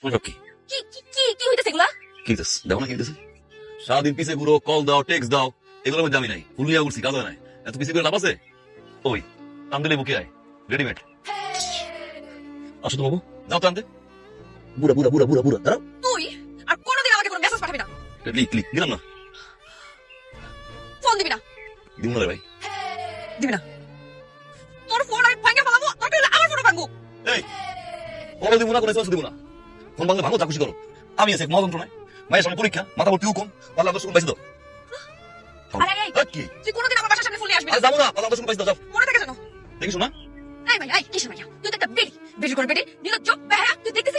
ওসব কি কি কি কি কি হইতেছে এগুলা? কি দিস দেখো না কি দিস সারাদিন পিছে ঘুরো কল দাও টেক্সট দাও এগুলোর মধ্যে আমি নাই ফুলিয়া উঠছি কাজ হয় নাই এত পিছে করে লাভ আছে ওই টান দিলে বুকে আয় রেডিমেড আসো তো বাবু যাও টানতে বুড়া বুড়া বুড়া বুড়া বুড়া দাঁড়াও তুই আর কোনোদিন আমাকে কোনো মেসেজ পাঠাবি না, লিক লিক দিলাম না ফোন দিবি না, দিব না রে ভাই দিবি না। তোর ফোন আমি ভাঙে ফেলাবো, তোর কাছে আমার ফোন ভাঙবো। এই কল দিব না কোনো এসএমএস দিব না ফোন ভাঙলে ভাঙো যা খুশি করো আমি আছি এক মহাযন্ত্রণায় মায়ের সামনে পরীক্ষা মাথা ভর্তি হুকুম পাল্লা দশ পাইছি দাও আরে এই, কি তুই কোনোদিন আমার বাসার সামনে ফুলে আসবি না, আরে যাবো না পাল্লা দশ পাইছি দাও যাও মনে থাকে জানো? দেখিস না এই ভাই, এই কিসের ভাইয়া? তুই তো একটা বেডি, বেডি করে বেডি, নির্লজ্জ বেহায়া, তুই দেখতে